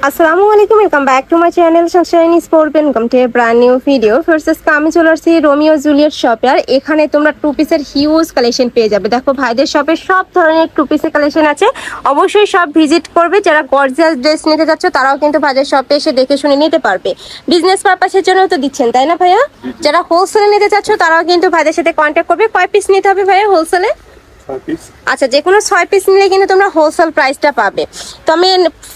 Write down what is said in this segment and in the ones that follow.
আসসালামু আলাইকুম, welcome back to my channel Sunshine sport welcome to A brand new video. First আমি চলে আসছি রোমিও জুলিয়েট শপে। আর এখানে তোমরা টু পিসের হিউজ কালেকশন পেয়ে যাবে। দেখো ভাইদের শপে সব ধরনের টু পিসের কালেকশন আছে, অবশ্যই সব ভিজিট করবে। যারা গর্জিয়াস ড্রেস নিতে যাচ্ছ তারাও কিন্তু ভাইদের শপে এসে দেখে শুনে নিতে পারবে। বিজনেস পারপাসের জন্য তো দিচ্ছেন, তাই না ভাইয়া? যারা হোলসেলে নিতে চাচ্ছ তারাও কিন্তু ভাইদের সাথে কন্ট্যাক্ট করবে। কয় পিস নিতে হবে ভাইয়া হোলসেলে? আচ্ছা, যে কোনো 6 পিস নিলে কিন্তু তোমরা হোলসেল প্রাইসটা পাবে। তো আমি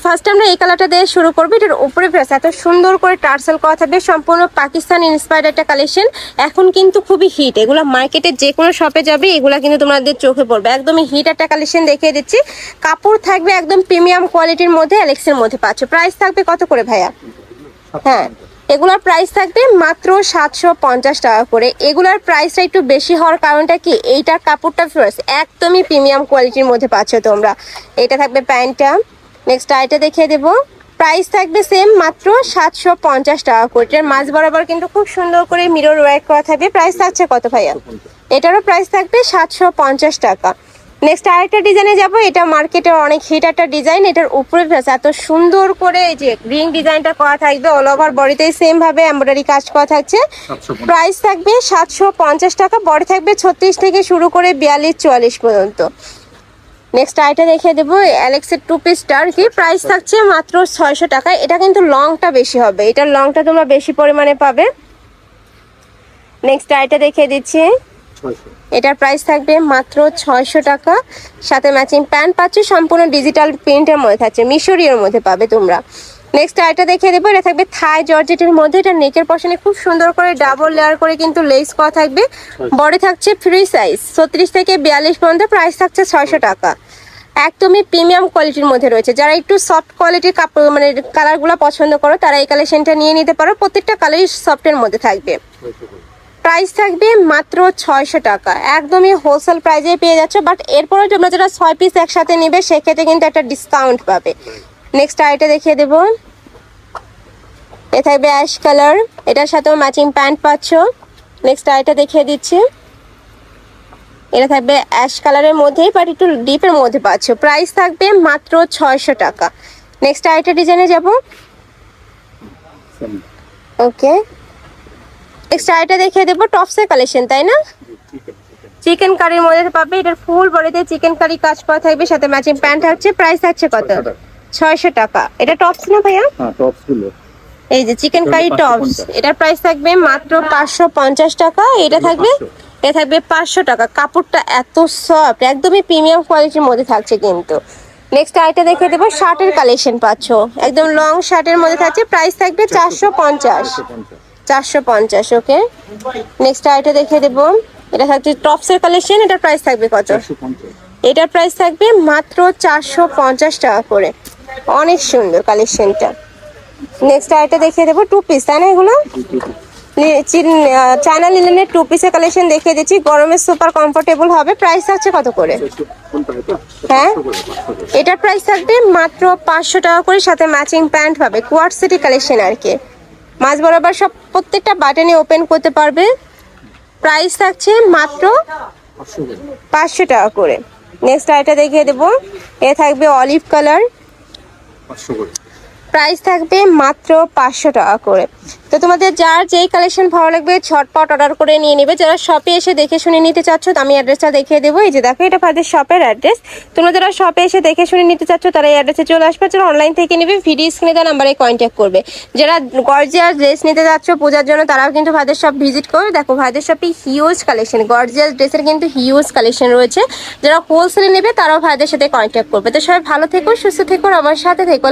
ফার্স্ট আমরা এই কালারটা দিয়ে শুরু করবো। এটার উপরে প্রাইস এত সুন্দর করে টার্সেল করা থাকবে, সম্পূর্ণ পাকিস্তান ইন্সপায়ার্ড একটা কালেকশন। এখন কিন্তু খুবই হিট, এগুলো মার্কেটে যে কোনো শপে যাবে এগুলো কিন্তু তোমাদের চোখে পড়বে। একদমই হিট একটা কালেকশন দেখিয়ে দিচ্ছি। কাপড় থাকবে একদম প্রিমিয়াম কোয়ালিটির মধ্যে, অ্যালেক্সের মধ্যে পাচ্ছ। প্রাইস থাকবে কত করে ভাইয়া? হ্যাঁ, এগুলার প্রাইস থাকবে মাত্র 750 টাকা করে। এগুলার প্রাইসটা একটু বেশি হওয়ার কারণটা কি, এইটার কাপড়টা ফার্স্ট একদমই প্রিমিয়াম কোয়ালিটির মধ্যে পাচ্ছ তোমরা। এটা থাকবে প্যান্টটা। নেক্সট আইটা দেখিয়ে দেবো। প্রাইস থাকবে সেম মাত্র 750 টাকা করে। এটার মাঝ বরাবর কিন্তু খুব সুন্দর করে মিরর ওয়ার্ক করা থাকবে। প্রাইস থাকছে কত ভাইয়া? এটারও প্রাইস থাকবে 750 টাকা। নেক্সট আরেকটা ডিজাইনে যাবো। এটা মার্কেটে অনেক হিট একটা ডিজাইন। এটার উপরে এত সুন্দর করে এই যে রিং ডিজাইনটা করা থাকবে, অল ওভার বডিতে সেম ভাবে এমব্রয়ডারি কাজ করা থাকছে। প্রাইস থাকবে 750 টাকা। বডি থাকবে 36 থেকে শুরু করে 42-44 পর্যন্ত। নেক্সট আইটা দেখিয়ে দেবো অ্যালেক্সের টু পিসটার কি প্রাইস থাকছে মাত্র 600 টাকা। এটা কিন্তু লংটা বেশি হবে, এটার লংটা তোমরা বেশি পরিমাণে পাবে। নেক্সট আইটা দেখিয়ে দিচ্ছি। এটার প্রাইস থাকবে মাত্র 600 টাকা। সাথে ম্যাচিং প্যান্ট পাচ্ছ, সম্পূর্ণ ডিজিটাল প্রিন্টের মধ্যে থাকছে, মিশরীয়র মধ্যে পাবে তোমরা। নেক্সট আইটা দেখিয়ে দেবো। এটা থাকবে থাই জর্জেটের মধ্যে। এটা নেকের পশনে খুব সুন্দর করে ডাবল লেয়ার করে কিন্তু লেস করা থাকবে। বডি থাকছে ফ্রি সাইজ 36 থেকে 42 পর্যন্ত। প্রাইস থাকছে 600 টাকা। একদমই প্রিমিয়াম কোয়ালিটির মধ্যে রয়েছে। যারা একটু সফট কোয়ালিটির কাপড় মানে কালারগুলো পছন্দ করো তারা এই কালেকশনটা নিয়ে নিতে পারো। প্রত্যেকটা কালারই সফটের মধ্যে থাকবে। প্রাইস থাকবে মাত্র 600 টাকা। একদমই হোলসেল প্রাইসে পেয়ে যাচ্ছ। বাট এরপরে তোমরা যারা 6 পিস একসাথে নেবে সেক্ষেত্রে কিন্তু একটা ডিসকাউন্ট পাবে। নেক্সট আইটা দেখিয়ে দেবো। এ থাকবে অ্যাশ কালার, এটার সাথেও ম্যাচিং প্যান্ট পাচ্ছ। নেক্সট আইটা দেখিয়ে দিচ্ছি। এটা থাকবে অ্যাশ কালারের মধ্যেই বাট একটু ডিপের মধ্যে পাচ্ছ। প্রাইস থাকবে মাত্র 600 টাকা। নেক্সট আইটা ডিজাইনে যাব। ওকে, নেক্সট আইটা দেখিয়ে দেবো টপসের কালেকশন, তাই না? চিকেন কারির মধ্যে পাবে। এটার ফুল বডিতে চিকেন কারি কাজ করা থাকবে, সাথে ম্যাচিং প্যান্ট থাকছে। প্রাইস থাকছে কত? 600 টাকা। এটা টপস না ভাইয়া? হ্যাঁ, টপস গুলো এই যে চিকেন কারি টপস, এটার প্রাইস থাকবে মাত্র 550 টাকা। এটা থাকবে 500 টাকা। কাপড়টা এত সফট, একদমই প্রিমিয়াম কোয়ালিটির মধ্যে থাকছে কিন্তু। নেক্সট আইটা দেখে দেবো। শার্টের কালেকশন পাচ্ছ, একদম লং শার্টের মধ্যে থাকছে। প্রাইস থাকবে 450। ওকে, নেক্সট আইটা দেখে দেবো। এটা থাকছে টপসের কালেকশন। এটার প্রাইস থাকবে কত? এটার প্রাইস থাকবে মাত্র 450 টাকা করে। অনেক সুন্দর কালেকশনটা। নেক্সট আইটা দেখিয়ে দেবো। টু পিস, তাই না? এগুলো চায়না লিনেনের টু পিসের কালেকশন দেখিয়ে দিচ্ছি। গরমে সুপার কমফোর্টেবল হবে। প্রাইস থাকছে কত করে? হ্যাঁ, এটার প্রাইস থাকবে মাত্র 500 টাকা করে। সাথে ম্যাচিং প্যান্ট পাবে। কোয়ার্ড সিটি কালেকশন আর কি। মাঝ বরাবর সব প্রত্যেকটা বাটনে ওপেন করতে পারবে। প্রাইস থাকছে মাত্র 500 টাকা করে। নেক্সট আইটা দেখিয়ে দেবো। এ থাকবে অলিভ কালার, প্রাইস থাকবে মাত্র 500 টাকা করে। তো তোমাদের যার যেই কালেকশন ভালো লাগবে ঝটপট অর্ডার করে নিয়ে নেবে। যারা শপে এসে দেখে শুনে নিতে চাচ্ছ আমি অ্যাড্রেসটা দেখিয়ে দেবো। এই যে দেখো, এটা ভাইদের শপের অ্যাড্রেস। তোমরা যারা শপে এসে দেখে শুনে নিতে চাচ্ছ তারা এই অ্যাড্রেসে চলে আসবে। যারা অনলাইন থেকে নেবে ভিডিও স্ক্রিনে দেওয়া নাম্বারে কন্ট্যাক্ট করবে। যারা গর্জিয়াস ড্রেস নিতে যাচ্ছ পূজার জন্য তারাও কিন্তু ভাইদের শপ ভিজিট করবে। দেখো ভাইদের শপে হিউজ কালেকশন, গর্জিয়াস ড্রেসের কিন্তু হিউজ কালেকশন রয়েছে। যারা হোলসেলে নেবে তারাও ভাইদের সাথে কন্ট্যাক্ট করবে। তো সবাই ভালো থেকো, সুস্থ থেকো, আমার সাথে থেকো।